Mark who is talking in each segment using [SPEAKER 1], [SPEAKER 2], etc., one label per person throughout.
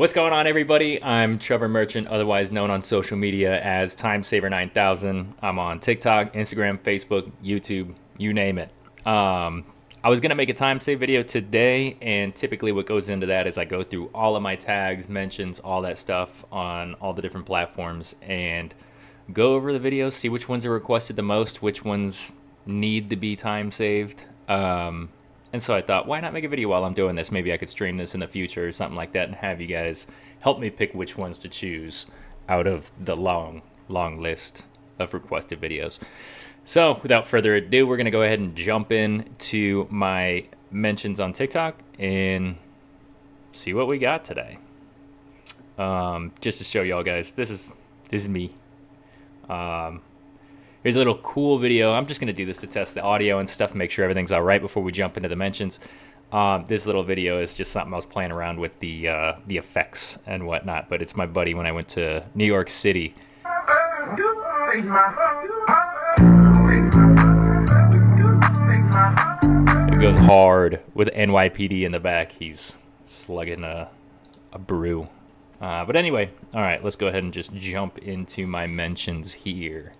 [SPEAKER 1] What's going on, everybody? I'm Trevor Merchant, otherwise known on social media as Timesaver9000. I'm on TikTok, Instagram, Facebook, YouTube, you name it. I was going to make a time save video today, and typically what goes into that is I go through all of my tags, mentions, all that stuff on all the different platforms, and go over the videos, see which ones are requested the most, which ones need to be time saved. And so I thought, why not make a video while I'm doing this? Maybe I could stream this in the future or something like that and have you guys help me pick which ones to choose out of the long list of requested videos. So without further ado, we're going to go ahead and jump into my mentions on TikTok and see what we got today. Just to show y'all guys, this is me. Here's a little cool video. I'm just going to do this to test the audio and stuff, make sure everything's all right before we jump into the mentions. This little video is just something I was playing around with the effects and whatnot, but it's my buddy when I went to New York City. It goes hard with NYPD in the back. He's slugging a brew. But anyway, all right, let's go ahead and just jump into my mentions here.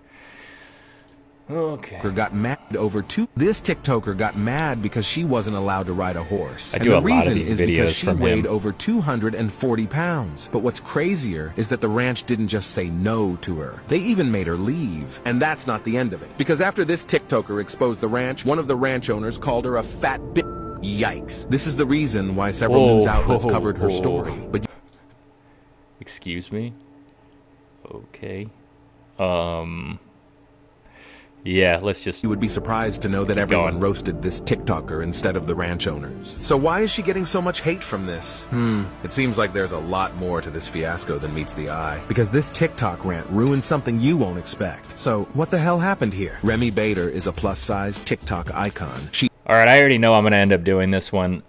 [SPEAKER 1] Okay.
[SPEAKER 2] Got mad over this TikToker got mad because she wasn't allowed to ride a horse.
[SPEAKER 1] And the reason is because
[SPEAKER 2] she weighed over 240 pounds. But what's crazier is that the ranch didn't just say no to her. They even made her leave. And that's not the end of it. Because after this TikToker exposed the ranch, one of the ranch owners called her a fat bitch. Yikes. This is the reason why several news outlets covered her story. But
[SPEAKER 1] excuse me? Okay. Yeah, let's just...
[SPEAKER 2] You would be surprised to know that everyone roasted this TikToker instead of the ranch owners. So why is she getting so much hate from this? It seems like there's a lot more to this fiasco than meets the eye. Because this TikTok rant ruined something you won't expect. So what the hell happened here? Remy Bader is a plus-size TikTok icon.
[SPEAKER 1] Alright, I already know I'm going to end up doing this one.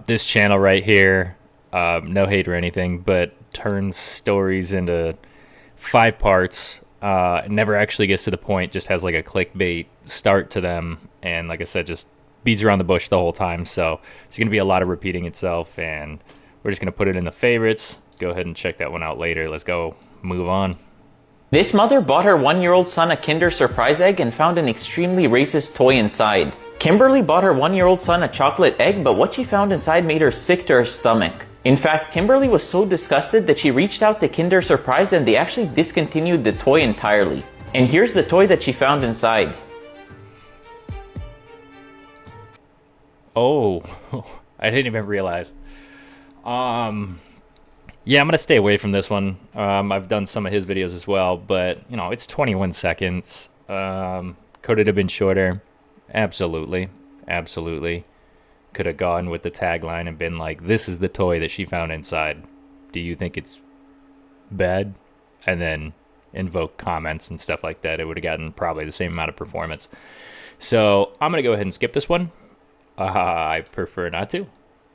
[SPEAKER 1] This channel right here, no hate or anything, but turns stories into 5 parts. It never actually gets to the point, just has like a clickbait start to them, and like I said, just beats around the bush the whole time. So it's going to be a lot of repeating itself, and we're just going to put it in the favorites. Go ahead and check that one out later. Let's go move on.
[SPEAKER 3] This mother bought her 1-year-old son a Kinder Surprise egg and found an extremely racist toy inside. Kimberly bought her 1-year-old son a chocolate egg, but what she found inside made her sick to her stomach. In fact, Kimberly was so disgusted that she reached out to Kinder Surprise and they actually discontinued the toy entirely. And here's the toy that she found inside.
[SPEAKER 1] Oh, I didn't even realize. Yeah, I'm gonna stay away from this one. I've done some of his videos as well, but you know, it's 21 seconds. Could it have been shorter? Absolutely, absolutely. Could have gone with the tagline and been like, this is the toy that she found inside. Do you think it's bad? And then invoke comments and stuff like that. It would have gotten probably the same amount of performance. So I'm going to go ahead and skip this one. I prefer not to.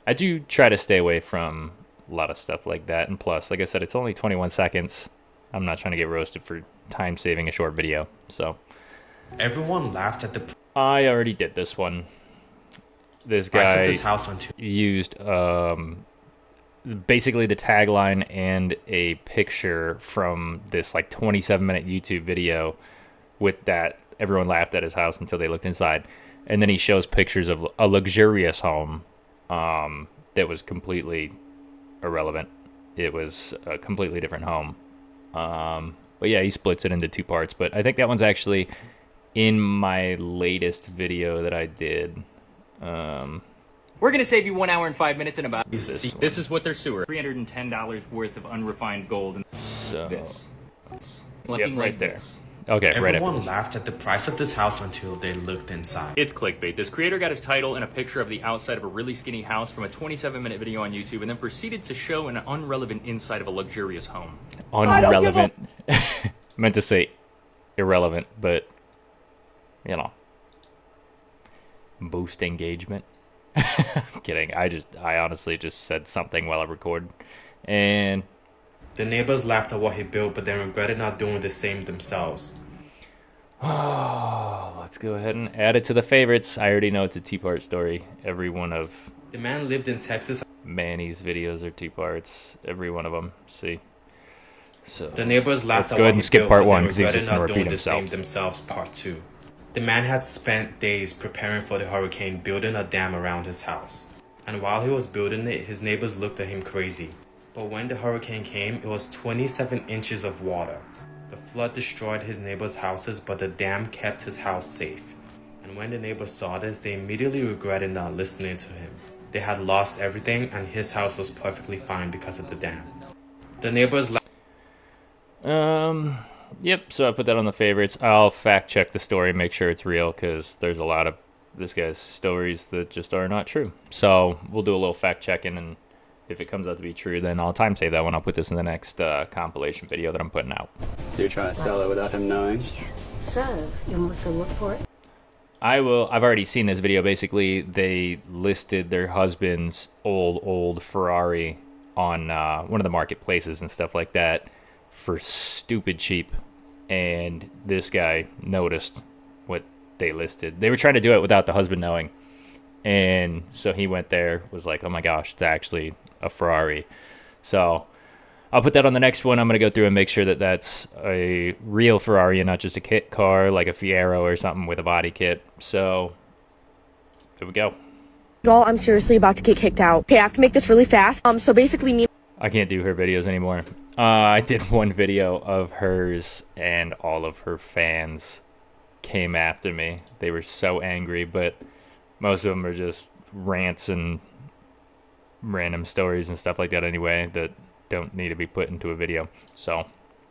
[SPEAKER 1] I do try to stay away from a lot of stuff like that. And plus, like I said, it's only 21 seconds. I'm not trying to get roasted for time saving a short video. So
[SPEAKER 4] everyone laughed at the...
[SPEAKER 1] I already did this one. This guy used basically the tagline and a picture from this like 27-minute YouTube video with that everyone laughed at his house until they looked inside. And then he shows pictures of a luxurious home that was completely irrelevant. It was a completely different home. But yeah, he splits it into 2 parts. But I think that one's actually in my latest video that I did. We're going to save you 1 hour and 5 minutes in about this. This is what they're sewer. $310 worth of unrefined gold. And so, this. Looking right there. This. Okay, right after
[SPEAKER 4] Everyone laughed at the price of this house until they looked inside.
[SPEAKER 1] It's clickbait. This creator got his title and a picture of the outside of a really skinny house from a 27-minute video on YouTube and then proceeded to show an unrelevant inside of a luxurious home. Unrelevant. Meant to say irrelevant, but, you know. Boost engagement. Kidding. I honestly just said something while I recorded. And
[SPEAKER 4] the neighbors laughed at what he built, but then regretted not doing the same themselves.
[SPEAKER 1] Oh, let's go ahead and add it to the favorites. I already know it's a 2-part story. Every one of
[SPEAKER 4] the man lived in Texas.
[SPEAKER 1] Manny's videos are 2 parts, every one of them. See, so
[SPEAKER 4] The neighbors laughed
[SPEAKER 1] let's
[SPEAKER 4] at
[SPEAKER 1] go
[SPEAKER 4] what
[SPEAKER 1] ahead
[SPEAKER 4] he
[SPEAKER 1] and skip
[SPEAKER 4] built,
[SPEAKER 1] part
[SPEAKER 4] but then
[SPEAKER 1] 1 because he's
[SPEAKER 4] regretted
[SPEAKER 1] just gonna
[SPEAKER 4] not
[SPEAKER 1] repeat
[SPEAKER 4] doing the
[SPEAKER 1] himself.
[SPEAKER 4] same themselves. Part 2. The man had spent days preparing for the hurricane, building a dam around his house. And while he was building it, his neighbors looked at him crazy. But when the hurricane came, it was 27 inches of water. The flood destroyed his neighbors' houses, but the dam kept his house safe. And when the neighbors saw this, they immediately regretted not listening to him. They had lost everything, and his house was perfectly fine because of the dam. The neighbors...
[SPEAKER 1] Yep, so I put that on the favorites. I'll fact check the story, make sure it's real, because there's a lot of this guy's stories that just are not true. So we'll do a little fact checking, and if it comes out to be true, then I'll time save that one. I'll put this in the next compilation video that I'm putting out.
[SPEAKER 5] So you're trying to sell it without him knowing?
[SPEAKER 6] Yes. So, you want us to go look for it?
[SPEAKER 1] I've already seen this video. Basically, they listed their husband's old Ferrari on one of the marketplaces and stuff like that for stupid cheap. And this guy noticed what they listed. They were trying to do it without the husband knowing. And so he went there, was like, oh my gosh, it's actually a Ferrari. So I'll put that on the next one. I'm going to go through and make sure that that's a real Ferrari and not just a kit car like a Fiero or something with a body kit. So here we go.
[SPEAKER 6] Y'all, I'm seriously about to get kicked out. Okay, I have to make this really fast. So basically me...
[SPEAKER 1] I can't do her videos anymore. I did one video of hers and all of her fans came after me. They were so angry, but most of them are just rants and random stories and stuff like that anyway that don't need to be put into a video. So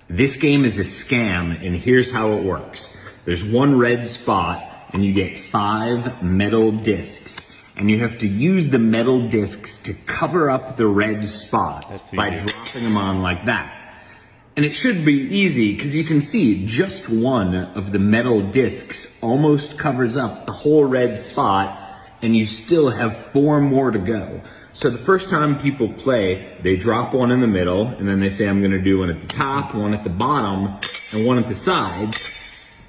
[SPEAKER 7] this game is a scam, and here's how it works. There's one red spot, and you get 5 metal discs. And you have to use the metal discs to cover up the red spot by dropping them on like that. And it should be easy because you can see just one of the metal discs almost covers up the whole red spot, and you still have 4 more to go. So the first time people play, they drop one in the middle, and then they say, I'm going to do one at the top, one at the bottom, and one at the sides.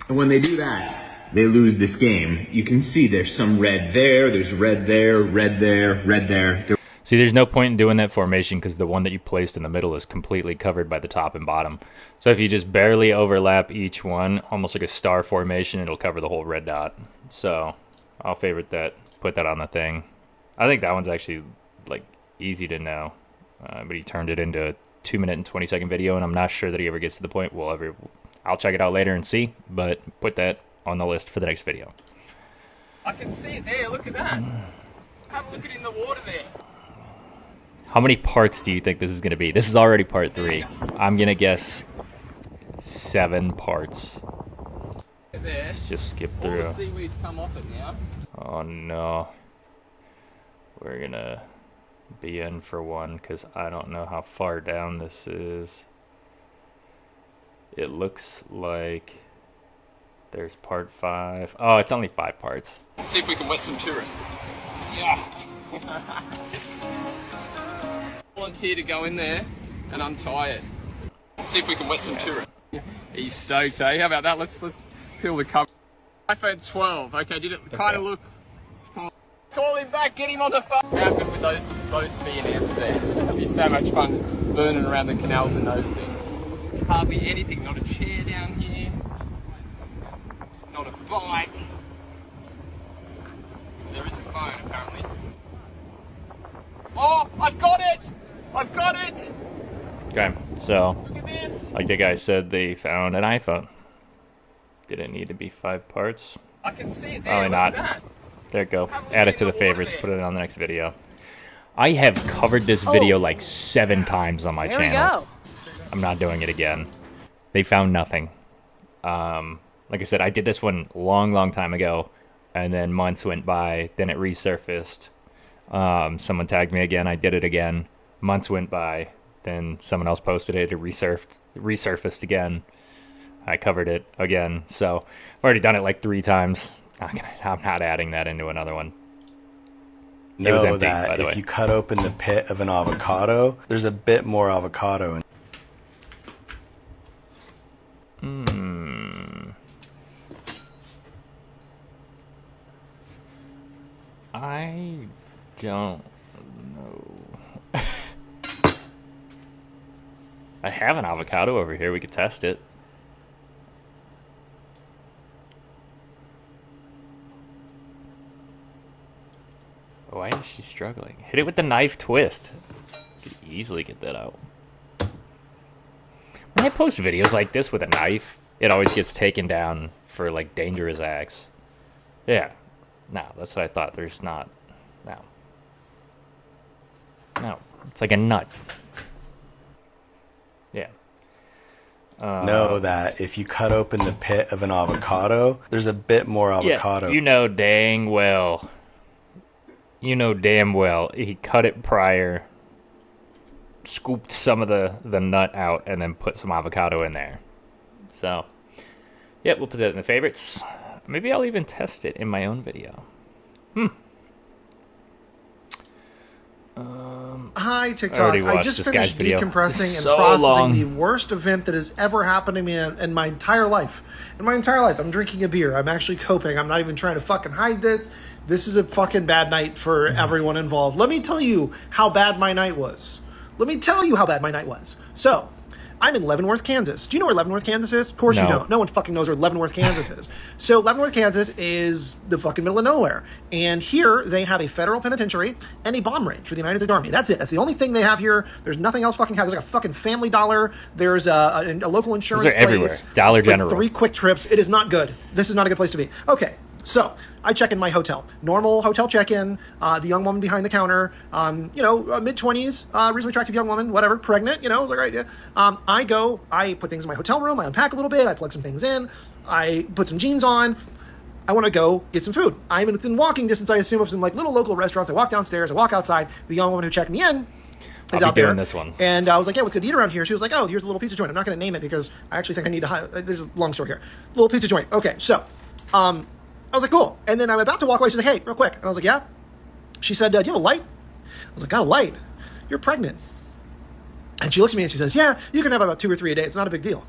[SPEAKER 7] And when they do that, they lose this game. You can see there's some red there, there's red there, red there, red there.
[SPEAKER 1] See, there's no point in doing that formation because the one that you placed in the middle is completely covered by the top and bottom. So if you just barely overlap each one, almost like a star formation, it'll cover the whole red dot. So I'll favorite that, put that on the thing. I think that one's actually like easy to know, but he turned it into a 2-minute and 20-second video, and I'm not sure that he ever gets to the point I'll check it out later and see, but put that on the list for the next video.
[SPEAKER 8] I can see it there, look at that. Have a look at it in the water there.
[SPEAKER 1] How many parts do you think this is going to be? This is already part 3. I'm going to guess 7 parts.
[SPEAKER 8] There.
[SPEAKER 1] Let's just skip
[SPEAKER 8] All
[SPEAKER 1] through.
[SPEAKER 8] the seaweed's come off it now.
[SPEAKER 1] Oh no. We're going to be in for one because I don't know how far down this is. It looks like there's part 5. Oh, it's only 5 parts.
[SPEAKER 8] Let's see if we can wet some tourists. Yeah. Volunteer to go in there and untie it. Let's see if we can wet some tourists. He's stoked, eh? How about that? Let's peel the cover. iPhone 12. Okay, did it kind of look... Call him back, get him on the phone. How good would those boats be in out there? That'd be so much fun burning around the canals and those things. There's hardly anything, not a chair down here. Not a bike. There is a phone, apparently. Oh, I've got it! I've got it!
[SPEAKER 1] Okay, so
[SPEAKER 8] Look at this!
[SPEAKER 1] like the guy said, they found an iPhone. Did it need to be 5 parts?
[SPEAKER 8] I can see it there.
[SPEAKER 1] Probably
[SPEAKER 8] Look
[SPEAKER 1] not.
[SPEAKER 8] at that.
[SPEAKER 1] There it go.
[SPEAKER 8] Have a look
[SPEAKER 1] Add it
[SPEAKER 8] in
[SPEAKER 1] to the
[SPEAKER 8] the water
[SPEAKER 1] favorites.
[SPEAKER 8] there.
[SPEAKER 1] Put it on the next video. I have covered this video like 7 times on my
[SPEAKER 6] There
[SPEAKER 1] channel.
[SPEAKER 6] we go.
[SPEAKER 1] I'm not doing it again. They found nothing. Like I said, I did this one long time ago, and then months went by. Then it resurfaced. Someone tagged me again. I did it again. Months went by. Then someone else posted it. It resurfaced again. I covered it again. So I've already done it like 3 times. I'm not adding that into another one. It was
[SPEAKER 5] Know
[SPEAKER 1] empty,
[SPEAKER 5] that
[SPEAKER 1] by the way.
[SPEAKER 5] if you cut open the pit of an avocado, there's a bit more avocado in.
[SPEAKER 1] I don't know. I have an avocado over here. We could test it. Why is she struggling? Hit it with the knife twist. Could easily get that out. When I post videos like this with a knife, it always gets taken down for like dangerous acts. Yeah. No, that's what I thought. There's not. No. No. It's like a nut. Yeah.
[SPEAKER 5] Know that if you cut open the pit of an avocado, there's a bit more avocado.
[SPEAKER 1] Yeah, you know dang well. You know damn well he cut it prior, scooped some of the nut out, and then put some avocado in there. So, yeah, we'll put that in the favorites. Maybe I'll even test it in my own video.
[SPEAKER 9] Hi, TikTok.
[SPEAKER 1] already
[SPEAKER 9] I
[SPEAKER 1] watched
[SPEAKER 9] just
[SPEAKER 1] this
[SPEAKER 9] finished
[SPEAKER 1] guy's video.
[SPEAKER 9] decompressing
[SPEAKER 1] It's
[SPEAKER 9] and
[SPEAKER 1] so
[SPEAKER 9] processing
[SPEAKER 1] long.
[SPEAKER 9] the worst event that has ever happened to me in my entire life. In my entire life, I'm drinking a beer. I'm actually coping. I'm not even trying to fucking hide this. This is a fucking bad night for everyone involved. Let me tell you how bad my night was. So, I'm in Leavenworth, Kansas. Do you know where Leavenworth, Kansas is? Of course you
[SPEAKER 1] No.
[SPEAKER 9] don't. No one fucking knows where Leavenworth, Kansas is. So Leavenworth, Kansas is the fucking middle of nowhere. And here they have a federal penitentiary and a bomb range for the United States Army. That's it. That's the only thing they have here. There's nothing else fucking have. There's like a fucking Family Dollar. There's a local insurance
[SPEAKER 1] Those are everywhere.
[SPEAKER 9] place.
[SPEAKER 1] Dollar
[SPEAKER 9] with
[SPEAKER 1] General.
[SPEAKER 9] 3 quick trips. It is not good. This is not a good place to be. Okay. So, I check in my hotel. Normal hotel check-in. The young woman behind the counter, mid-20s, reasonably attractive young woman, whatever, pregnant, I was like, right, yeah. I put things in my hotel room, I unpack a little bit, I plug some things in, I put some jeans on, I want to go get some food. I'm within walking distance, I assume, of some like little local restaurants. I walk downstairs, I walk outside, the young woman who checked me in is out there.
[SPEAKER 1] doing this one.
[SPEAKER 9] And I was like, yeah, what's good to eat around here? She was like, oh, here's a little pizza joint. I'm not going to name it because I actually think I need to, there's a long story here. Little pizza joint. Okay, so, I was like, cool. And then I'm about to walk away. She's like, hey, real quick. And I was like, yeah. She said, do you have a light? I was like, got a light? You're pregnant. And she looks at me and she says, yeah, you can have about 2 or 3 a day. It's not a big deal.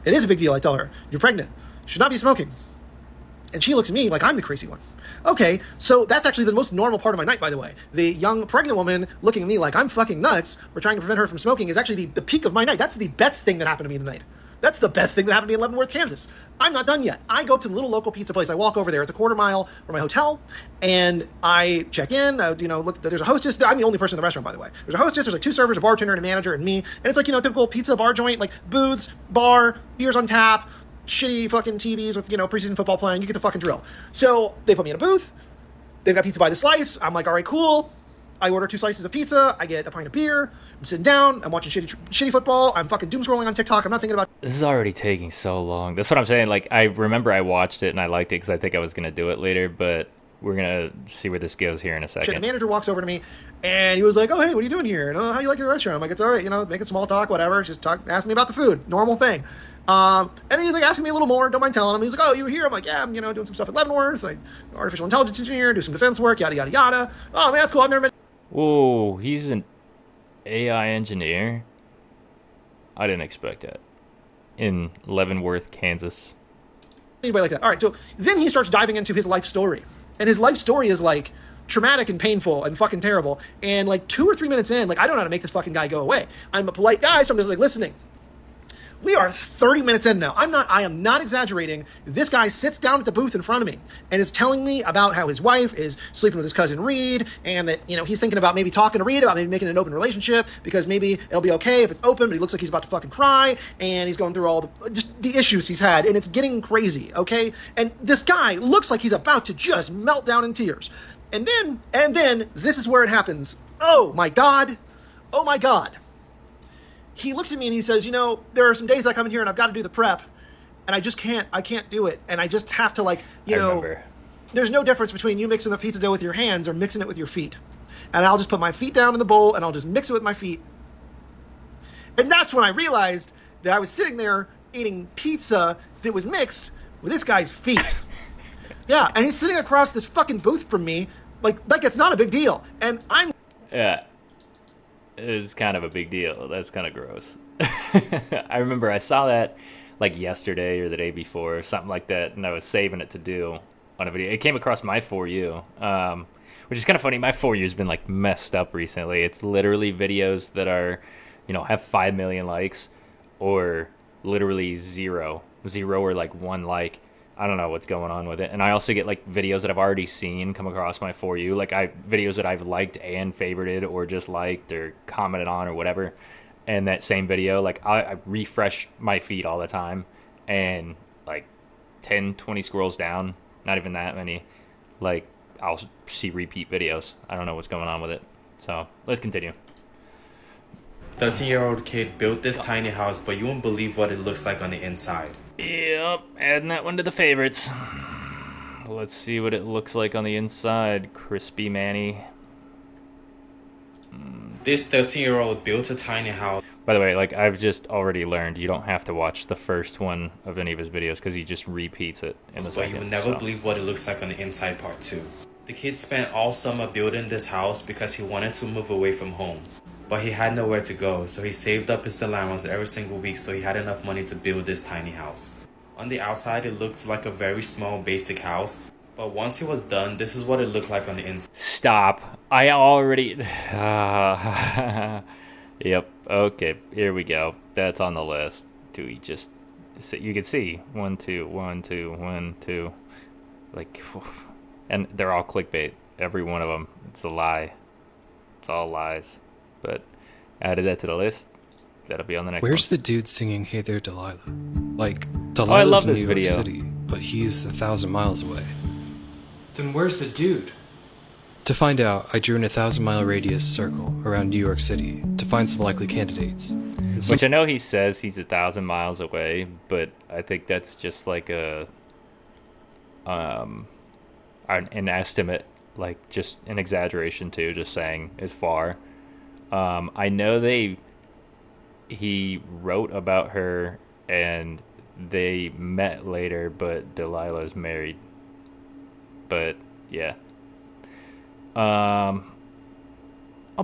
[SPEAKER 9] It is a big deal, I tell her. You're pregnant. You should not be smoking. And she looks at me like I'm the crazy one. Okay, so that's actually the most normal part of my night, by the way. The young pregnant woman looking at me like I'm fucking nuts or trying to prevent her from smoking is actually the peak of my night. That's the best thing that happened to me tonight. That's the best thing that happened to me in Leavenworth, Kansas. I'm not done yet. I go up to the little local pizza place. I walk over there. It's a quarter mile from my hotel. And I check in. Look, there's a hostess. I'm the only person in the restaurant, by the way. There's a hostess. There's like 2 servers, a bartender, and a manager, and me. And it's like, typical pizza bar joint, like booths, bar, beers on tap, shitty fucking TVs with, preseason football playing. You get the fucking drill. So they put me in a booth. They've got pizza by the slice. I'm like, all right, cool. I order 2 slices of pizza. I get a pint of beer. I'm sitting down. I'm watching shitty football. I'm fucking doom scrolling on TikTok. I'm not thinking about.
[SPEAKER 1] This is already taking so long. That's what I'm saying. Like, I remember I watched it and I liked it because I think I was going to do it later, but we're going to see where this goes here in a second.
[SPEAKER 9] The manager walks over to me and he was like, oh, hey, what are you doing here? And, how do you like your restaurant? I'm like, it's all right, making small talk, whatever. Just ask me about the food. Normal thing. And then he's like asking me a little more. Don't mind telling him. He's like, oh, you were here? I'm like, yeah, I'm, doing some stuff at Leavenworth, like artificial intelligence engineer, do some defense work, yada, yada, yada. Oh, man, that's cool. I've never met.
[SPEAKER 1] Whoa, he's an AI engineer? I didn't expect that. In Leavenworth, Kansas.
[SPEAKER 9] Anybody like that. All right, so then he starts diving into his life story. And his life story is like traumatic and painful and fucking terrible. And like 2 or 3 minutes in, like I don't know how to make this fucking guy go away. I'm a polite guy, so I'm just like listening. We are 30 minutes in now. I am not exaggerating. This guy sits down at the booth in front of me and is telling me about how his wife is sleeping with his cousin Reed and that, he's thinking about maybe talking to Reed about maybe making an open relationship because maybe it'll be okay if it's open, but he looks like he's about to fucking cry and he's going through all the issues he's had and it's getting crazy, okay? And this guy looks like he's about to just melt down in tears. And then this is where it happens. Oh my God. Oh my God. He looks at me and he says, there are some days I come in here and I've got to do the prep and I can't do it. And I just have to
[SPEAKER 1] remember.
[SPEAKER 9] There's no difference between you mixing the pizza dough with your hands or mixing it with your feet. And I'll just put my feet down in the bowl and I'll just mix it with my feet. And that's when I realized that I was sitting there eating pizza that was mixed with this guy's feet. Yeah. And he's sitting across this fucking booth from me like it's not a big deal. And I'm.
[SPEAKER 1] Yeah. Is kind of a big deal. That's kind of gross. I remember I saw that like yesterday or the day before or something like that, and I was saving it to do on a video. It came across my For You, which is kind of funny. My For You has been like messed up recently. It's literally videos that are have 5 million likes, or literally zero or like 1 like. I don't know what's going on with it. And I also get like videos that I've already seen come across my For You, like videos that I've liked and favorited or just liked or commented on or whatever. And that same video, like I refresh my feed all the time, and like 10-20 scrolls down, not even that many, like I'll see repeat videos. I don't know what's going on with it. So let's continue.
[SPEAKER 4] 13-year-old kid built this tiny house, but you won't believe what it looks like on the inside.
[SPEAKER 1] Yep, adding that one to the favorites. Let's see what it looks like on the inside, Crispy Manny.
[SPEAKER 4] This 13-year-old built a tiny house.
[SPEAKER 1] By the way, like I've just already learned, you don't have to watch the first one of any of his videos because he just repeats it in the second.
[SPEAKER 4] But you will never believe what it looks like on the inside part 2. The kid spent all summer building this house because he wanted to move away from home. But he had nowhere to go, so he saved up his allowance every single week so he had enough money to build this tiny house. On the outside, it looked like a very small, basic house. But once he was done, this is what it looked like on the inside.
[SPEAKER 1] Stop. I already... Yep. Okay, here we go. That's on the list. Do we just... You can see. 1, 2, 1, 2, 1, 2. Like... And they're all clickbait. Every one of them. It's a lie. It's all lies. But added that to the list. That'll be on the next one.
[SPEAKER 10] Where's the dude singing "Hey There, Delilah"? Like,
[SPEAKER 1] Oh, I love
[SPEAKER 10] Delilah's
[SPEAKER 1] this
[SPEAKER 10] in New
[SPEAKER 1] video.
[SPEAKER 10] York City, but he's 1,000 miles away.
[SPEAKER 11] Then where's the dude?
[SPEAKER 10] To find out, I drew an 1,000-mile radius circle around New York City to find some likely candidates.
[SPEAKER 1] Which I know he says he's 1,000 miles away, but I think that's just like an estimate, like just an exaggeration too, just saying it's far. I know he wrote about her and they met later, but Delilah's married. But yeah. I'll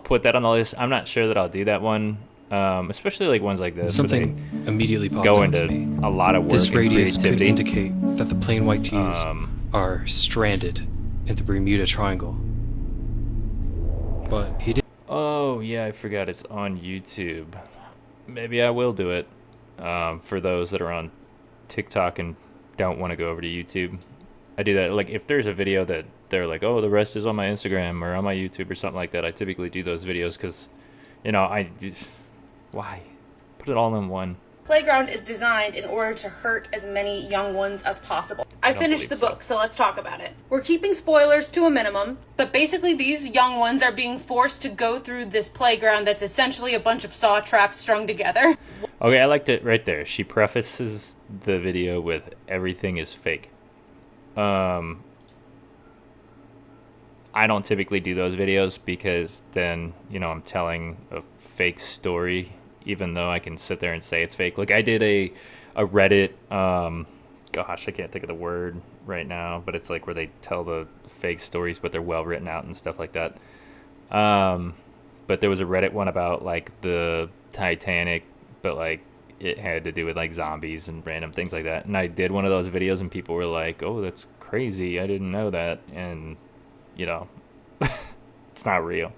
[SPEAKER 1] put that on the list. I'm not sure that I'll do that one. Especially like ones like this.
[SPEAKER 10] Something immediately popped
[SPEAKER 1] go
[SPEAKER 10] into
[SPEAKER 1] into
[SPEAKER 10] me.
[SPEAKER 1] a lot of work
[SPEAKER 10] This
[SPEAKER 1] and
[SPEAKER 10] radius could
[SPEAKER 1] creativity.
[SPEAKER 10] indicate that the plain white tees are stranded in the Bermuda Triangle. But he didn't.
[SPEAKER 1] Oh yeah, I forgot it's on YouTube. Maybe I will do it. For those that are on TikTok and don't want to go over to YouTube, I do that. Like if there's a video that they're like, oh, the rest is on my Instagram or on my YouTube or something like that, I typically do those videos because, why? Put it all in one.
[SPEAKER 12] Playground is designed in order to hurt as many young ones as possible. I finished the book, so let's talk about it. We're keeping spoilers to a minimum, but basically these young ones are being forced to go through this playground that's essentially a bunch of saw traps strung together.
[SPEAKER 1] Okay, I liked it right there. She prefaces the video with everything is fake. I don't typically do those videos because then, I'm telling a fake story, even though I can sit there and say it's fake. Like I did a Reddit, gosh, I can't think of the word right now, but it's like where they tell the fake stories, but they're well written out and stuff like that. But there was a Reddit one about like the Titanic, but like it had to do with like zombies and random things like that. And I did one of those videos and people were like, oh, that's crazy. I didn't know that. And it's not real.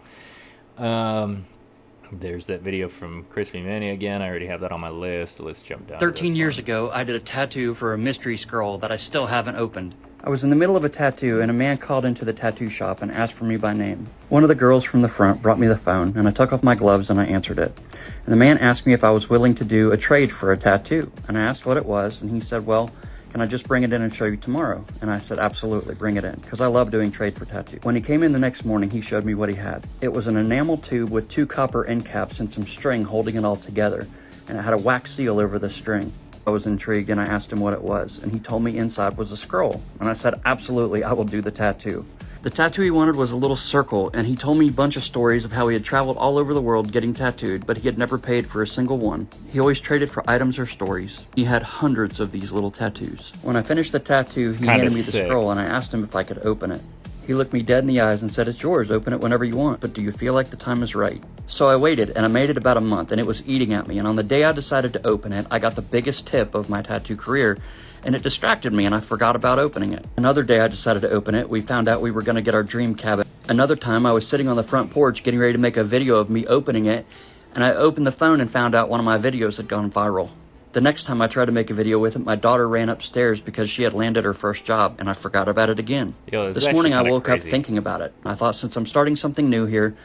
[SPEAKER 1] There's that video from Crispy Manny again. I already have that on my list. Let's jump down.
[SPEAKER 13] 13 years ago, I did a tattoo for a mystery scroll that I still haven't opened. I was in the middle of a tattoo and a man called into the tattoo shop and asked for me by name. One of the girls from the front brought me the phone and I took off my gloves and I answered it. And the man asked me if I was willing to do a trade for a tattoo. And I asked what it was and he said, well, can I just bring it in and show you tomorrow? And I said, absolutely, bring it in, because I love doing trade for tattoo. When he came in the next morning, he showed me what he had. It was an enamel tube with 2 copper end caps and some string holding it all together, and it had a wax seal over the string. I was intrigued and I asked him what it was, and he told me inside was a scroll. And I said, absolutely, I will do the tattoo. The tattoo he wanted was a little circle, and he told me a bunch of stories of how he had traveled all over the world getting tattooed, but he had never paid for a single one. He always traded for items or stories. He had hundreds of these little tattoos. When I finished the tattoo, he handed me the scroll, and I asked him if I could open it. He looked me dead in the eyes and said, it's yours, open it whenever you want, but do you feel like the time is right? So I waited, and I made it about a month, and it was eating at me, and on the day I decided to open it, I got the biggest tip of my tattoo career, and it distracted me and I forgot about opening it. Another day I decided to open it. We found out we were going to get our dream cabin. Another time I was sitting on the front porch getting ready to make a video of me opening it, and I opened the phone and found out one of my videos had gone viral. The next time I tried to make a video with it, my daughter ran upstairs because she had landed her first job, and I forgot about it again. This morning I woke up thinking about it. I thought, since I'm starting something new here,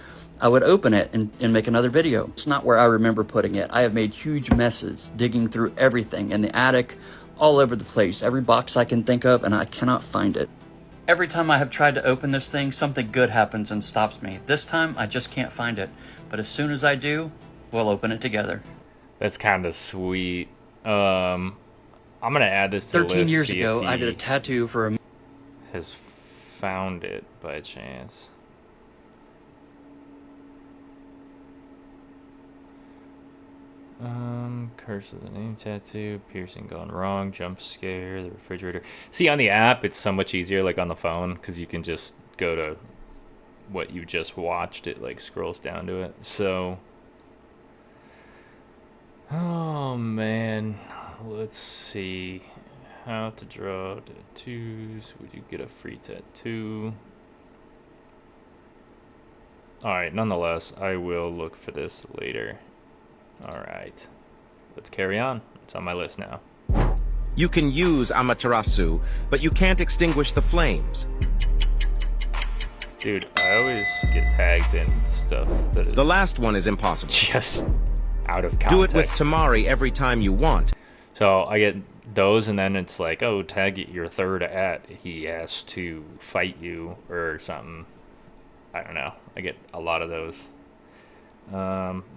[SPEAKER 13] I would open it and make another video. It's not where I remember putting it. I have made huge messes, digging through everything in the attic, all over the place, every box I can think of, and I cannot find it. Every time I have tried to open this thing, something good happens and stops me. This time, I just can't find it. But as soon as I do, we'll open it together.
[SPEAKER 1] That's kind of sweet. I'm gonna add this to the list.
[SPEAKER 13] 13 years ago, I did a tattoo for a...
[SPEAKER 1] Has found it by chance. Curse of the name tattoo, piercing gone wrong, jump scare, the refrigerator. See, on the app, it's so much easier, like on the phone, because you can just go to what you just watched. It like scrolls down to it. So, oh man, let's see. How to draw tattoos. Would you get a free tattoo? Alright, nonetheless, I will look for this later. Alright, let's carry on. It's on my list now.
[SPEAKER 14] You can use Amaterasu, but you can't extinguish the flames.
[SPEAKER 1] Dude, I always get tagged in stuff that is...
[SPEAKER 14] The last one is impossible.
[SPEAKER 1] Just out of context.
[SPEAKER 14] Do it with Tamari every time you want.
[SPEAKER 1] So I get those, and then it's like, oh, tag your third at. He has to fight you or something. I don't know. I get a lot of those.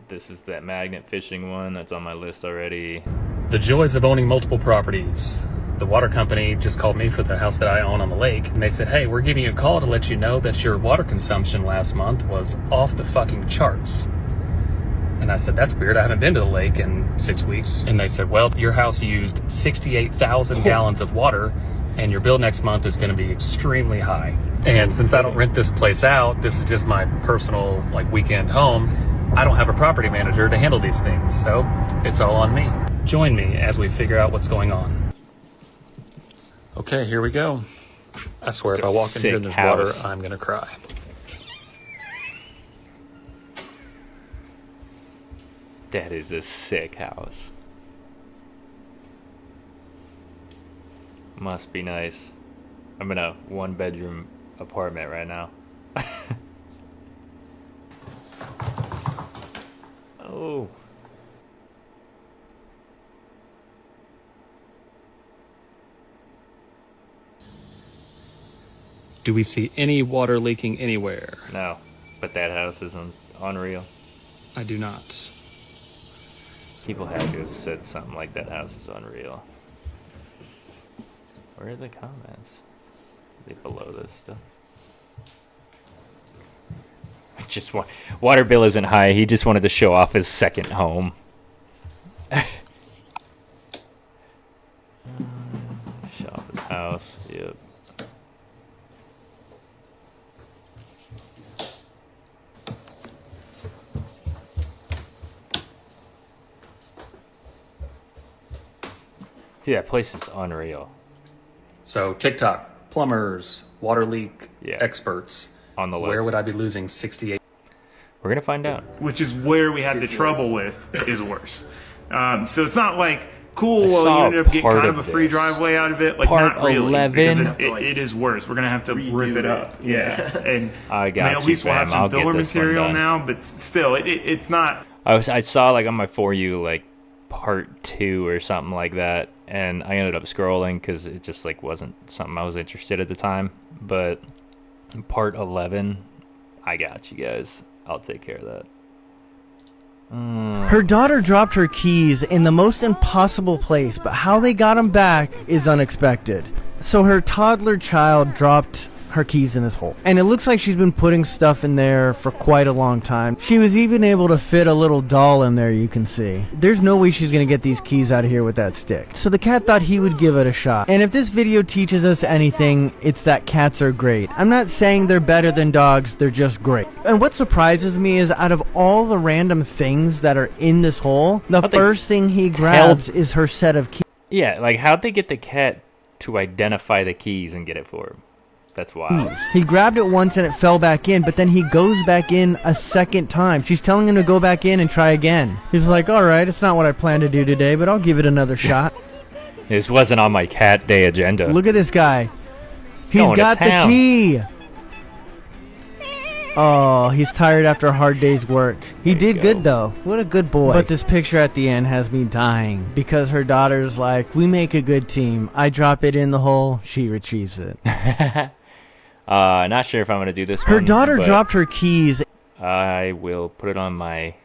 [SPEAKER 1] This is that magnet fishing one that's on my list already.
[SPEAKER 15] The joys of owning multiple properties. The water company just called me for the house that I own on the lake, and they said, hey, we're giving you a call to let you know that your water consumption last month was off the fucking charts. And I said, that's weird. I haven't been to the lake in 6 weeks. And they said, well, your house used 68,000 gallons of water, and your bill next month is going to be extremely high. And since I don't rent this place out, this is just my personal like weekend home, I don't have a property manager to handle these things, so it's all on me. Join me as we figure out what's going on. Okay, here we go. I swear, if I walk in here and there's water, I'm gonna cry.
[SPEAKER 1] That is a sick house. Must be nice. I'm in a one-bedroom apartment right now. Oh.
[SPEAKER 15] Do we see any water leaking anywhere?
[SPEAKER 1] No, but that house isn't unreal.
[SPEAKER 15] I do not.
[SPEAKER 1] People had to have said something like that house is unreal. Where are the comments? Are they below this stuff? Just water bill isn't high. He just wanted to show off his second home. Show off his house. Yep. Dude, that place is unreal.
[SPEAKER 15] So TikTok, plumbers, water leak experts.
[SPEAKER 1] On the list.
[SPEAKER 15] Where would I be losing 68?
[SPEAKER 1] We're gonna find out.
[SPEAKER 16] Which is where we had the trouble with is worse. So it's not like cool. Well, you ended up getting kind of a free driveway out of it. Like
[SPEAKER 1] Part
[SPEAKER 16] not really,
[SPEAKER 1] 11.
[SPEAKER 16] because it is worse. We're gonna have to rip it up. Yeah, and
[SPEAKER 1] I got
[SPEAKER 16] at least we'll have some filler material now. But still, it's not.
[SPEAKER 1] I saw like on my For You like part 2 or something like that, and I ended up scrolling because it just like wasn't something I was interested at the time. But part 11, I got you guys. I'll take care of that.
[SPEAKER 17] Her daughter dropped her keys in the most impossible place, but how they got them back is unexpected. So her toddler child dropped her keys in this hole, and it looks like she's been putting stuff in there for quite a long time. She was even able to fit a little doll in there, you can see. There's no way she's gonna get these keys out of here with that stick. So the cat thought he would give it a shot. And if this video teaches us anything, it's that cats are great. I'm not saying they're better than dogs, they're just great. And what surprises me is out of all the random things that are in this hole, the first thing he grabs is her set of keys.
[SPEAKER 1] Yeah, like how'd they get the cat to identify the keys and get it for him? That's wild.
[SPEAKER 17] He grabbed it once and it fell back in, but then he goes back in a second time. She's telling him to go back in and try again. He's like, all right, it's not what I planned to do today, but I'll give it another shot.
[SPEAKER 1] This wasn't on my cat day agenda.
[SPEAKER 17] Look at this guy. He's got the key. Oh, he's tired after a hard day's work. He did good, though. What a good boy. But this picture at the end has me dying because her daughter's like, we make a good team. I drop it in the hole. She retrieves it.
[SPEAKER 1] Not sure if I'm going to do this
[SPEAKER 17] Her
[SPEAKER 1] one,
[SPEAKER 17] daughter
[SPEAKER 1] but
[SPEAKER 17] dropped her keys.
[SPEAKER 1] I will put it on my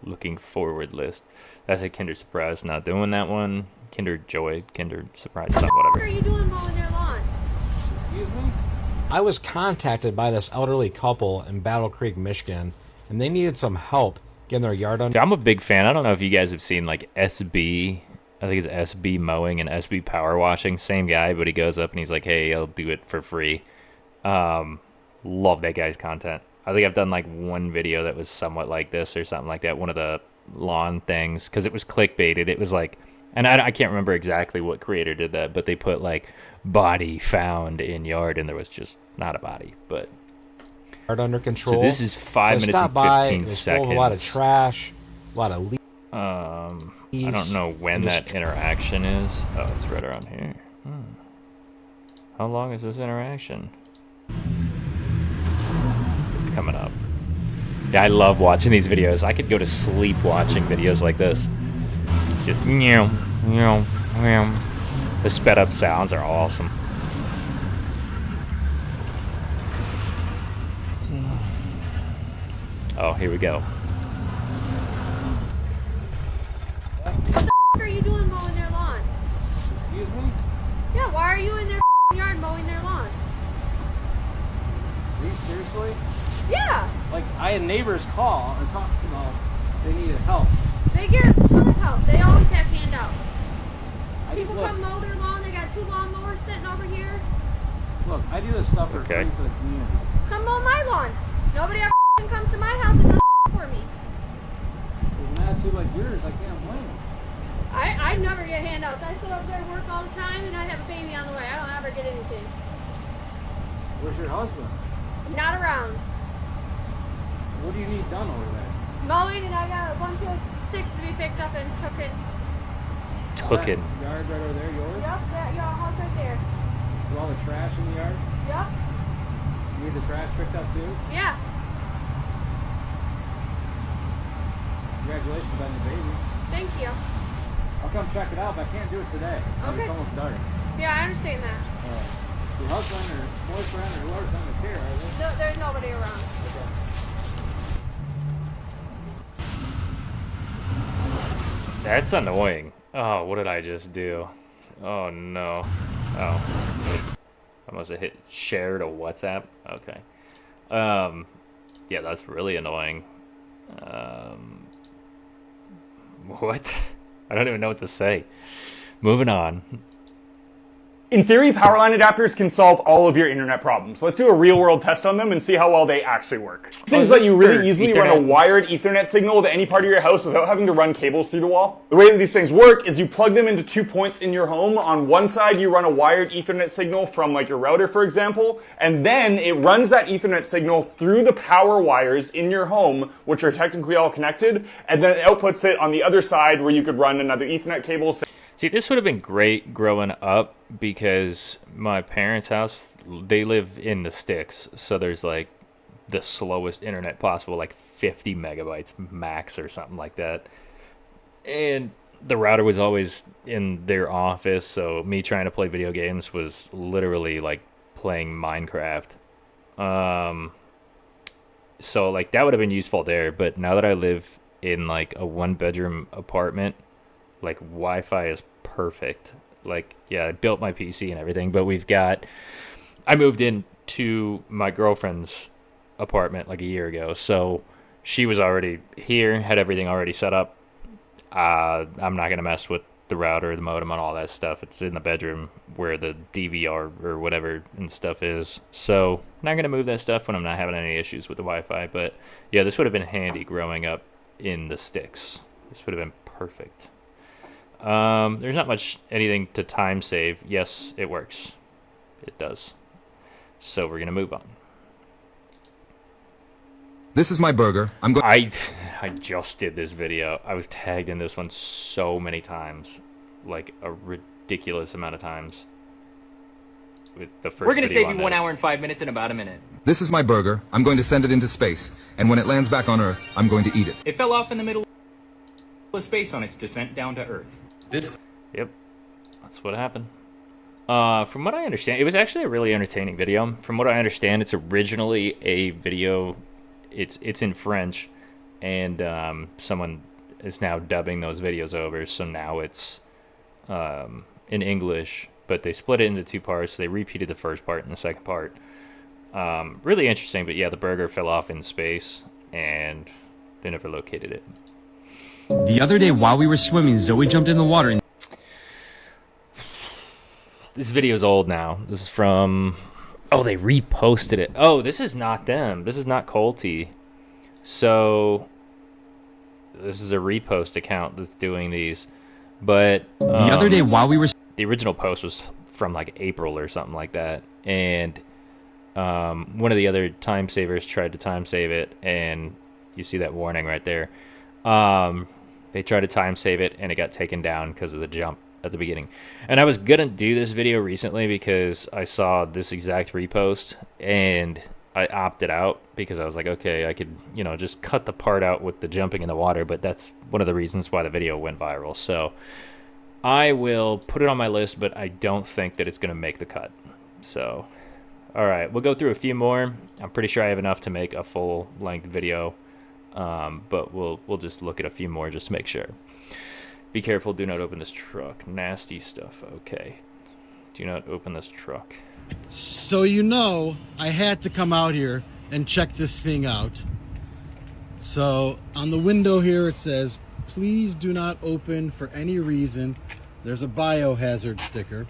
[SPEAKER 1] looking forward list. That's a Kinder Surprise. Not doing that one. Kinder Joy, Kinder Surprise, something, whatever.
[SPEAKER 12] What are you doing mowing their lawn?
[SPEAKER 18] Excuse me? I was contacted by this elderly couple in Battle Creek, Michigan, and they needed some help getting their yard under.
[SPEAKER 1] I'm a big fan. I don't know if you guys have seen like SB. I think it's SB Mowing and SB Power Washing. Same guy, but he goes up and he's like, hey, I'll do it for free. Love that guy's content. I think I've done like one video that was somewhat like this or something like that. One of the lawn things, because it was clickbaited. It was like, and I can't remember exactly what creator did that, but they put like body found in yard, and there was just not a body, but
[SPEAKER 18] yard under control.
[SPEAKER 1] So this is 5 minutes and 15 seconds.
[SPEAKER 18] A lot of trash, a lot of leaves.
[SPEAKER 1] I don't know when that interaction is. Oh, it's right around here. How long is this interaction? It's coming up. Yeah, I love watching these videos. I could go to sleep watching videos like this. It's just meow, meow, meow. The sped up sounds are awesome. Oh, here we go.
[SPEAKER 12] What the are you doing mowing their lawn?
[SPEAKER 18] Excuse me?
[SPEAKER 12] Yeah, why are you in their yard mowing their lawn?
[SPEAKER 18] Are you seriously?
[SPEAKER 12] Yeah.
[SPEAKER 18] Like, I had neighbors call and talk about they needed help.
[SPEAKER 12] They get a ton of help. They always have handouts. People
[SPEAKER 18] look,
[SPEAKER 12] come mow their lawn. They got 2 lawnmowers sitting over here.
[SPEAKER 18] Look, I do this stuff for free for the community.
[SPEAKER 12] Come mow my lawn. Nobody ever comes to my house and does for me.
[SPEAKER 18] With an attitude like yours, I can't blame them.
[SPEAKER 12] I never get handouts. I sit over there, work all the time, and I have a baby on the way. I don't ever get anything.
[SPEAKER 18] Where's your husband?
[SPEAKER 12] Not around.
[SPEAKER 18] What do you need done over there?
[SPEAKER 12] Mowing, and I got a bunch of sticks to be picked up and taken.
[SPEAKER 1] Taken.
[SPEAKER 18] Yard right over there, yours?
[SPEAKER 12] Yep, that your house right there.
[SPEAKER 18] With all the trash in the yard?
[SPEAKER 12] Yep.
[SPEAKER 18] You need the trash picked up too?
[SPEAKER 12] Yeah.
[SPEAKER 18] Congratulations on your baby.
[SPEAKER 12] Thank you.
[SPEAKER 18] I'll come check it out, but I can't do it today.
[SPEAKER 12] Okay.
[SPEAKER 18] It's almost dark.
[SPEAKER 12] Yeah, I understand that.
[SPEAKER 18] Your husband or boyfriend or whoever's on the care, are they?
[SPEAKER 12] No, there's nobody around.
[SPEAKER 18] Okay.
[SPEAKER 1] That's annoying. Oh, what did I just do? Oh no. Oh. I must have hit share to WhatsApp. Okay. Yeah, that's really annoying. What? I don't even know what to say. Moving on.
[SPEAKER 19] In theory, power line adapters can solve all of your internet problems. Let's do a real-world test on them and see how well they actually work. Things let you really easily run a wired Ethernet signal to any part of your house without having to run cables through the wall. The way that these things work is you plug them into 2 points in your home. On one side, you run a wired Ethernet signal from like your router, for example, and then it runs that Ethernet signal through the power wires in your home, which are technically all connected, and then it outputs it on the other side where you could run another Ethernet cable.
[SPEAKER 1] See, this would have been great growing up because my parents' house, they live in the sticks. So there's like the slowest internet possible, like 50 megabytes max or something like that. And the router was always in their office. So me trying to play video games was literally like playing Minecraft. So like that would have been useful there. But now that I live in like a 1-bedroom apartment, like Wi-Fi is perfect. Like, yeah, I built my PC and everything, but I moved into my girlfriend's apartment like a year ago, so she was already here, had everything already set up. I'm not gonna mess with the router, the modem, and all that stuff. It's in the bedroom where the DVR or whatever and stuff is. So I'm not gonna move that stuff when I'm not having any issues with the Wi-Fi. But yeah, this would have been handy growing up in the sticks. This would have been perfect. There's not much anything to time save. Yes, it works. It does. So we're gonna move on.
[SPEAKER 20] This is my burger.
[SPEAKER 1] I just did this video. I was tagged in this one so many times, like a ridiculous amount of times. With the first
[SPEAKER 21] We're gonna
[SPEAKER 1] video
[SPEAKER 21] save you 1 hour and 5 minutes in about a minute.
[SPEAKER 20] This is my burger. I'm going to send it into space, and when it lands back on Earth, I'm going to eat it.
[SPEAKER 21] It fell off in the middle of space on its descent down to Earth.
[SPEAKER 1] Yep, that's what happened. From what I understand, it was actually a really entertaining video. From what I understand, it's originally a video. It's in French, and someone is now dubbing those videos over. So now it's in English, but they split it into 2 parts. They repeated the first part and the second part. Really interesting, but yeah, the burger fell off in space, and they never located it.
[SPEAKER 7] The other day while we were swimming, Zoe jumped in the water and...
[SPEAKER 1] This video is old now. This is from... Oh, they reposted it. Oh, this is not them. This is not Colty. So, this is a repost account that's doing these. But...
[SPEAKER 7] the other day while we were...
[SPEAKER 1] The original post was from like April or something like that. And one of the other time savers tried to time save it. And you see that warning right there. They tried to time save it and it got taken down because of the jump at the beginning. And I was gonna do this video recently because I saw this exact repost and I opted out because I was like, okay, I could, you know, just cut the part out with the jumping in the water, but that's one of the reasons why the video went viral. So I will put it on my list, but I don't think that it's gonna make the cut. So all right, we'll go through a few more. I'm pretty sure I have enough to make a full-length video, but we'll just look at a few more just to make sure. Be careful, do not open this truck. Nasty stuff, okay. Do not open this truck.
[SPEAKER 17] So you know, I had to come out here and check this thing out. So on the window here it says, please do not open for any reason. There's a biohazard sticker.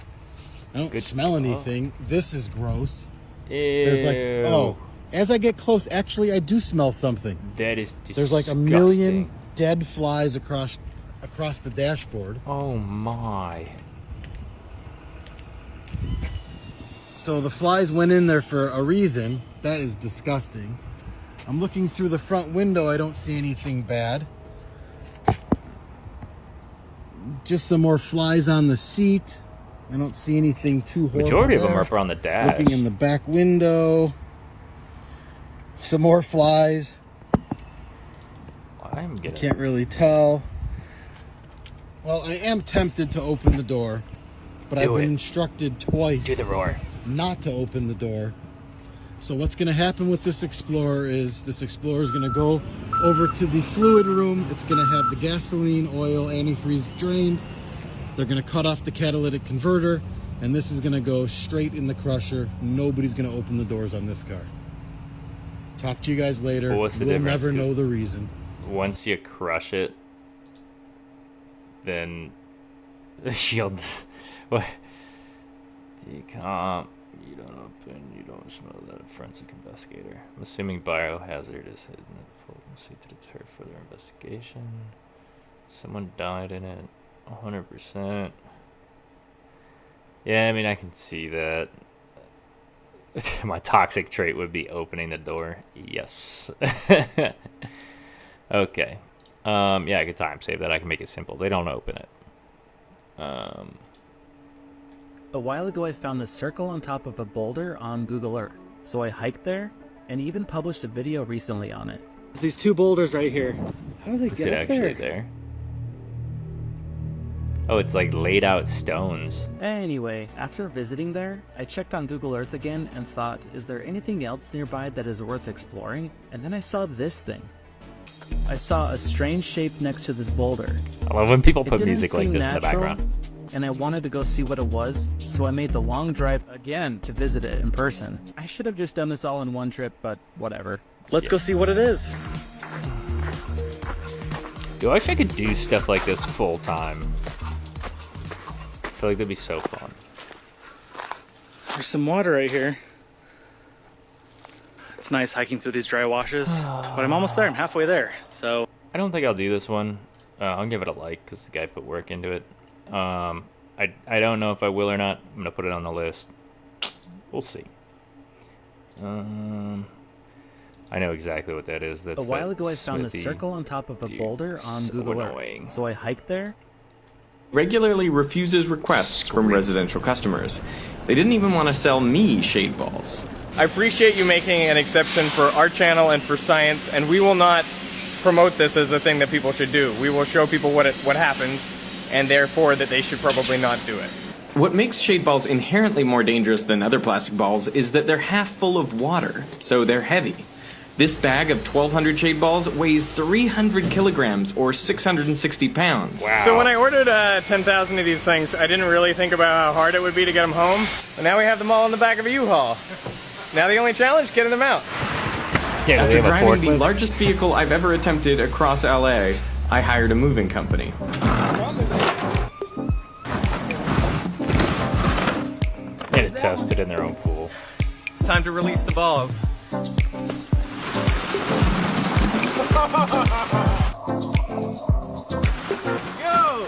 [SPEAKER 17] I don't smell anything. This is gross.
[SPEAKER 1] Ew.
[SPEAKER 17] There's like, oh, as I get close, actually I do smell something.
[SPEAKER 1] That is disgusting.
[SPEAKER 17] There's like a million dead flies across the dashboard.
[SPEAKER 1] Oh my.
[SPEAKER 17] So the flies went in there for a reason. That is disgusting. I'm looking through the front window. I don't see anything bad. Just some more flies on the seat. I don't see anything too horrible.
[SPEAKER 1] Majority of them are up on the dash.
[SPEAKER 17] Looking in the back window. Some more flies.
[SPEAKER 1] I'm getting...
[SPEAKER 17] Can't really tell. Well, I am tempted to open the door, but I've been instructed twice not to open the door. So what's going to happen with this Explorer is this Explorer is going to go over to the fluid room. It's going to have the gasoline, oil, antifreeze drained. They're going to cut off the catalytic converter, and this is going to go straight in the crusher. Nobody's going to open the doors on this car. Talk to you guys later.
[SPEAKER 1] Well, what's the
[SPEAKER 17] we'll
[SPEAKER 1] difference?
[SPEAKER 17] Never know the reason.
[SPEAKER 1] Once you crush it, then you'll... What? Decomp. You don't open. You don't smell that. Forensic investigator. I'm assuming biohazard is hidden at the full seat to deter further investigation. Someone died in it. 100%. Yeah, I mean, I can see that. My toxic trait would be opening the door. Yes. Okay. Yeah, I could time save that. I can make it simple. They don't open it.
[SPEAKER 22] A while ago I found this circle on top of a boulder on Google Earth. So I hiked there and even published a video recently on it.
[SPEAKER 17] These two boulders right here. How do they
[SPEAKER 1] Is it actually there? Oh, it's like laid out stones.
[SPEAKER 22] Anyway, after visiting there, I checked on Google Earth again and thought, is there anything else nearby that is worth exploring? And then I saw this thing. I saw a strange shape next to this boulder.
[SPEAKER 1] I love when people put music like this in the background.
[SPEAKER 22] And I wanted to go see what it was, so I made the long drive again to visit it in person. I should have just done this all in one trip, but whatever. Let's go see what it is.
[SPEAKER 1] Dude, I wish I could do stuff like this full time. I feel like that'd be so fun.
[SPEAKER 22] There's some water right here. It's nice hiking through these dry washes, but I'm almost there. I'm halfway there, so...
[SPEAKER 1] I don't think I'll do this one. I'll give it a like, because the guy put work into it. I don't know if I will or not. I'm going to put it on the list. We'll see. I know exactly what that is. That's
[SPEAKER 22] a while ago I found a
[SPEAKER 1] smithy
[SPEAKER 22] circle on top of a boulder on
[SPEAKER 1] so
[SPEAKER 22] Google
[SPEAKER 1] annoying.
[SPEAKER 22] Earth. So I hiked there.
[SPEAKER 2] Regularly refuses requests from residential customers. They didn't even want to sell me shade balls.
[SPEAKER 8] I appreciate you making an exception for our channel and for science, and we will not promote this as a thing that people should do. We will show people what happens, and therefore that they should probably not do it.
[SPEAKER 2] What makes shade balls inherently more dangerous than other plastic balls is that they're half full of water, so they're heavy. This bag of 1,200 shade balls weighs 300 kilograms or 660 pounds.
[SPEAKER 8] Wow. So when I ordered 10,000 of these things, I didn't really think about how hard it would be to get them home. But now we have them all in the back of a U-Haul. Now the only challenge, getting them out.
[SPEAKER 1] Yeah,
[SPEAKER 2] after driving the largest vehicle I've ever attempted across LA, I hired a moving company.
[SPEAKER 1] They had to test it in their own pool.
[SPEAKER 8] It's time to release the balls. Go!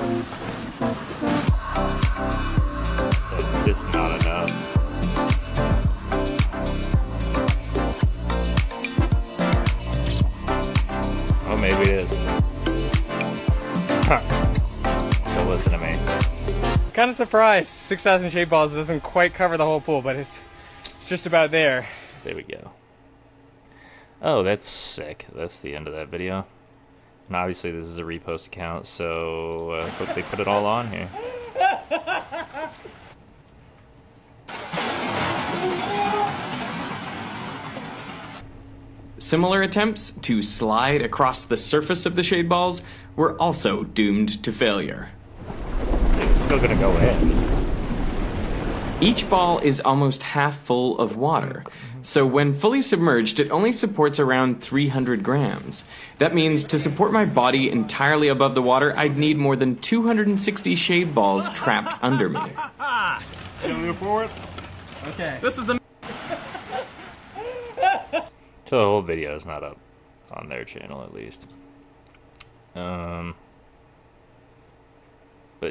[SPEAKER 1] That's just not enough. Oh, maybe it is. Huh. Don't listen to me.
[SPEAKER 8] Kind of surprised 6,000 shade balls doesn't quite cover the whole pool, but it's just about there.
[SPEAKER 1] There we go. Oh, that's sick. That's the end of that video. And obviously this is a repost account, so hope they put it all on here.
[SPEAKER 2] Similar attempts to slide across the surface of the shade balls were also doomed to failure.
[SPEAKER 1] It's still gonna go in.
[SPEAKER 2] Each ball is almost half full of water, so when fully submerged, it only supports around 300 grams. That means to support my body entirely above the water, I'd need more than 260 shade balls trapped under me.
[SPEAKER 8] Can we move forward? Okay. This is a...
[SPEAKER 1] So the whole video is not up on their channel, at least. But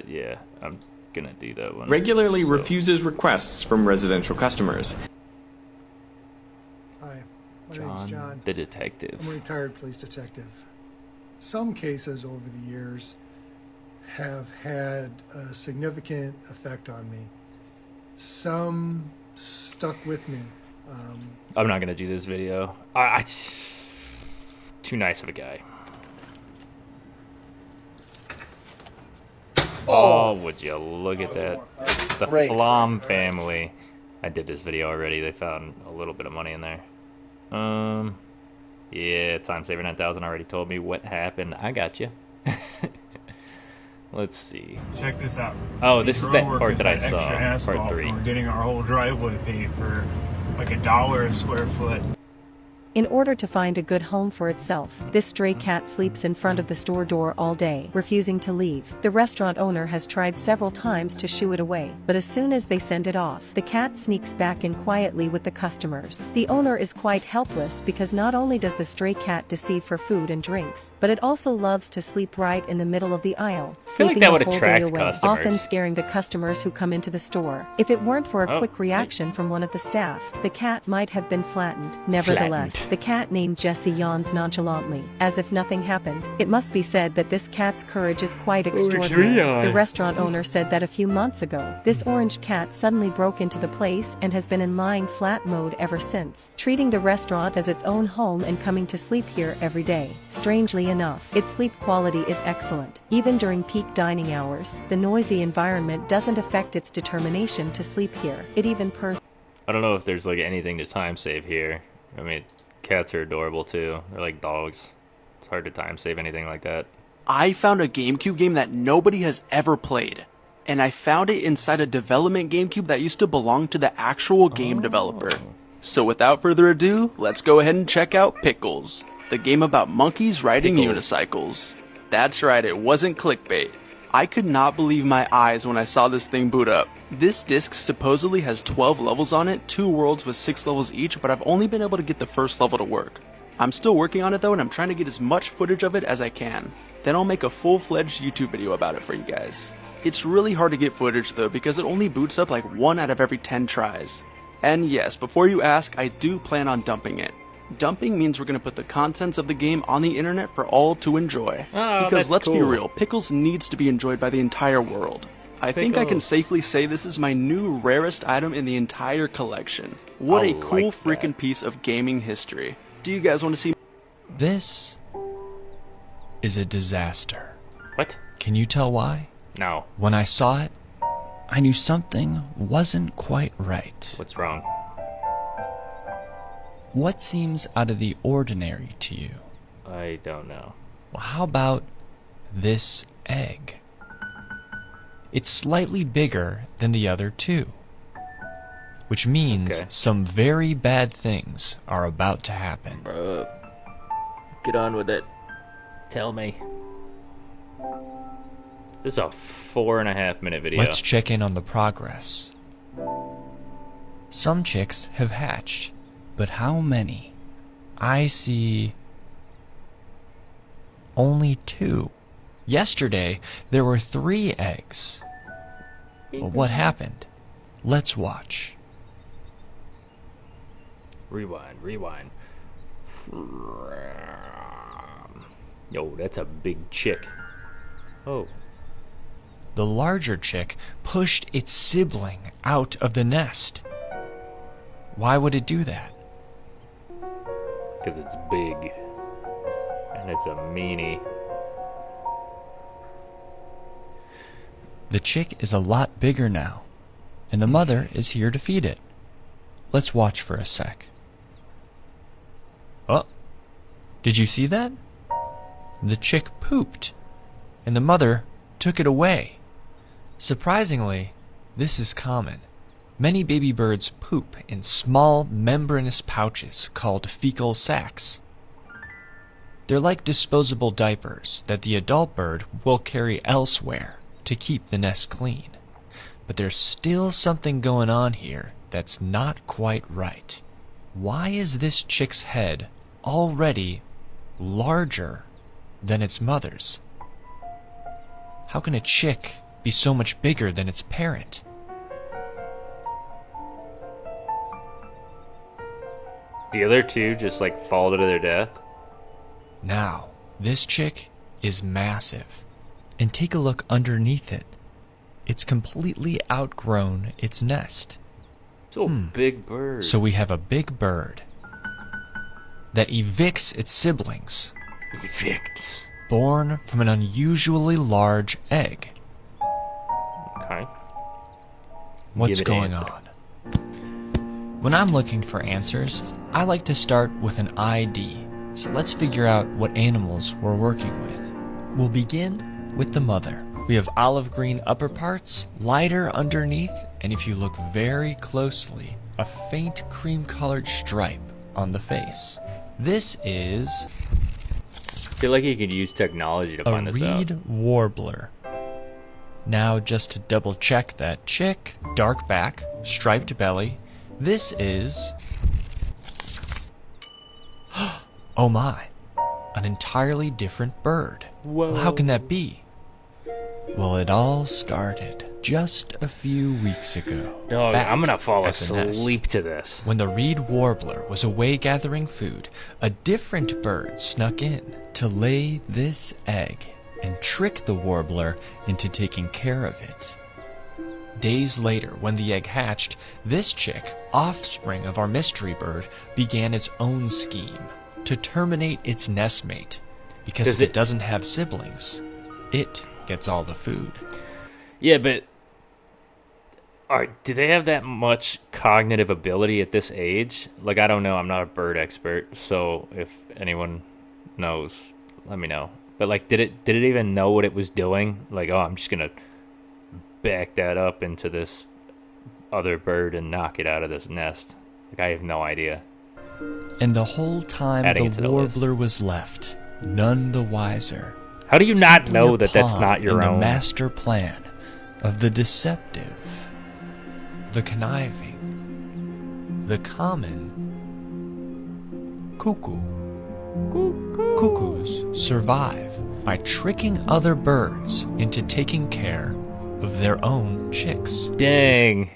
[SPEAKER 1] yeah, I'm gonna do that one.
[SPEAKER 2] Regularly refuses requests from residential customers.
[SPEAKER 3] Hi, my name's John.
[SPEAKER 1] The detective.
[SPEAKER 3] I'm a retired police detective. Some cases over the years have had a significant effect on me. Some stuck with me.
[SPEAKER 1] I'm not gonna do this video. Too nice of a guy. Oh, would you look at that? It's the Flom family. I did this video already. They found a little bit of money in there. Yeah, Time Saver 9000 already told me what happened. I got you. Let's see.
[SPEAKER 16] Check this out.
[SPEAKER 1] Oh, this is that
[SPEAKER 16] Road
[SPEAKER 1] part that I
[SPEAKER 16] workers had
[SPEAKER 1] saw.
[SPEAKER 16] extra asphalt,
[SPEAKER 1] Part 3.
[SPEAKER 16] and we're getting our whole driveway paved for like $1 a square foot.
[SPEAKER 23] In order to find a good home for itself, this stray cat sleeps in front of the store door all day, refusing to leave. The restaurant owner has tried several times to shoo it away, but as soon as they send it off, the cat sneaks back in quietly with the customers. The owner is quite helpless because not only does the stray cat deceive for food and drinks, but it also loves to sleep right in the middle of the aisle, sleeping
[SPEAKER 1] that would
[SPEAKER 23] the whole
[SPEAKER 1] attract
[SPEAKER 23] day away,
[SPEAKER 1] customers.
[SPEAKER 23] often scaring the customers who come into the store. If it weren't for a quick reaction from one of the staff, the cat might have been flattened. Nevertheless, the cat named Jessie yawns nonchalantly, as if nothing happened. It must be said that this cat's courage is quite extraordinary. The restaurant owner said that a few months ago, this orange cat suddenly broke into the place and has been in lying flat mode ever since, treating the restaurant as its own home and coming to sleep here every day. Strangely enough, its sleep quality is excellent. Even during peak dining hours, the noisy environment doesn't affect its determination to sleep here. It even purrs.
[SPEAKER 1] I don't know if there's like anything to time save here. I mean, cats are adorable too. They're like dogs. It's hard to time save anything like that.
[SPEAKER 24] I found a GameCube game that nobody has ever played. And I found it inside a development GameCube that used to belong to the actual game developer. So without further ado, let's go ahead and check out Pickles, the game about monkeys riding unicycles. That's right, it wasn't clickbait. I could not believe my eyes when I saw this thing boot up. This disc supposedly has 12 levels on it, 2 worlds with 6 levels each, but I've only been able to get the first level to work. I'm still working on it though, and I'm trying to get as much footage of it as I can. Then I'll make a full-fledged YouTube video about it for you guys. It's really hard to get footage though, because it only boots up like 1 out of every 10 tries. And yes, before you ask, I do plan on dumping it. Dumping means we're going to put the contents of the game on the internet for all to enjoy.
[SPEAKER 1] Oh,
[SPEAKER 24] because let's be
[SPEAKER 1] cool.
[SPEAKER 24] real, Pickles needs to be enjoyed by the entire world. I think I can safely say this is my new rarest item in the entire collection. What a cool freaking piece of gaming history. Do you guys want to see?
[SPEAKER 4] This is a disaster.
[SPEAKER 1] What?
[SPEAKER 4] Can you tell why?
[SPEAKER 1] No.
[SPEAKER 4] When I saw it, I knew something wasn't quite right.
[SPEAKER 1] What's wrong?
[SPEAKER 4] What seems out of the ordinary to you?
[SPEAKER 1] I don't know.
[SPEAKER 4] Well, how about this egg? It's slightly bigger than the other two, which means some very bad things are about to happen.
[SPEAKER 1] Get on with it. Tell me. This is a 4.5 minute video.
[SPEAKER 4] Let's check in on the progress. Some chicks have hatched, but how many? I see only 2. Yesterday, there were 3 eggs. Well, what happened? Let's watch.
[SPEAKER 1] Rewind. Yo, that's a big chick. Oh.
[SPEAKER 4] The larger chick pushed its sibling out of the nest. Why would it do that?
[SPEAKER 1] Because it's big. And it's a meanie.
[SPEAKER 4] The chick is a lot bigger now, and the mother is here to feed it. Let's watch for a sec. Oh, did you see that? The chick pooped, and the mother took it away. Surprisingly, this is common. Many baby birds poop in small membranous pouches called fecal sacs. They're like disposable diapers that the adult bird will carry elsewhere to keep the nest clean. But there's still something going on here that's not quite right. Why is this chick's head already larger than its mother's? How can a chick be so much bigger than its parent?
[SPEAKER 1] The other two just like fall to their death?
[SPEAKER 4] Now, this chick is massive. And take a look underneath it. It's completely outgrown its nest.
[SPEAKER 1] It's a big bird.
[SPEAKER 4] So we have a big bird that evicts its siblings.
[SPEAKER 1] Evicts.
[SPEAKER 4] Born from an unusually large egg.
[SPEAKER 1] Okay.
[SPEAKER 4] What's going on? When I'm looking for answers, I like to start with an ID. So let's figure out what animals we're working with. We'll begin with the mother. We have olive green upper parts, lighter underneath, and if you look very closely, a faint cream-colored stripe on the face. This is
[SPEAKER 1] I feel like you could use technology to find this out.
[SPEAKER 4] A reed warbler. Now, just to double check that chick, dark back, striped belly. This is... oh my, an entirely different bird.
[SPEAKER 1] Whoa.
[SPEAKER 4] Well, how can that be? Well, it all started just a few weeks ago.
[SPEAKER 1] Dog, I'm gonna fall
[SPEAKER 4] at the nest.
[SPEAKER 1] asleep to this.
[SPEAKER 4] When the reed warbler was away gathering food, a different bird snuck in to lay this egg and trick the warbler into taking care of it. Days later, when the egg hatched, this chick, offspring of our mystery bird, began its own scheme to terminate its nestmate. Because if it doesn't have siblings, it gets all the food.
[SPEAKER 1] Yeah, but do they have that much cognitive ability at this age? Like, I don't know. I'm not a bird expert, so if anyone knows, let me know. But like, did it even know what it was doing? Like, oh, I'm just gonna back that up into this other bird and knock it out of this nest. Like, I have no idea.
[SPEAKER 4] And the whole time the warbler was left, none the wiser.
[SPEAKER 1] How do you not know that that's not your own?
[SPEAKER 4] The master plan of the deceptive, the conniving, the common cuckoo. Cuckoos survive by tricking other birds into taking care of their own chicks.
[SPEAKER 1] Dang.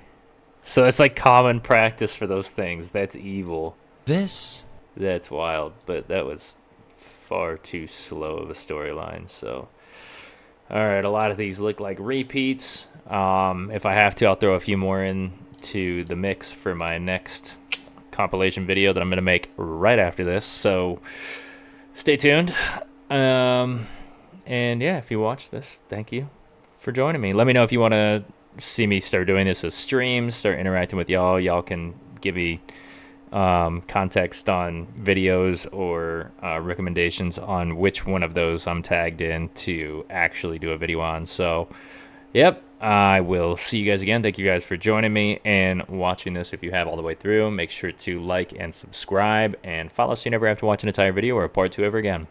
[SPEAKER 1] So it's like common practice for those things. That's evil.
[SPEAKER 4] That's
[SPEAKER 1] wild, but that was far too slow of a storyline. So, all right, a lot of these look like repeats. If I have to, I'll throw a few more into the mix for my next compilation video that I'm going to make right after this. So stay tuned. And yeah, if you watch this, thank you for joining me. Let me know if you want to see me start doing this as streams, start interacting with y'all. Y'all can give me context on videos or recommendations on which one of those I'm tagged in to actually do a video on. So, yep, I will see you guys again. Thank you guys for joining me and watching this. If you have all the way through, make sure to like and subscribe and follow so you never have to watch an entire video or a part 2 ever again.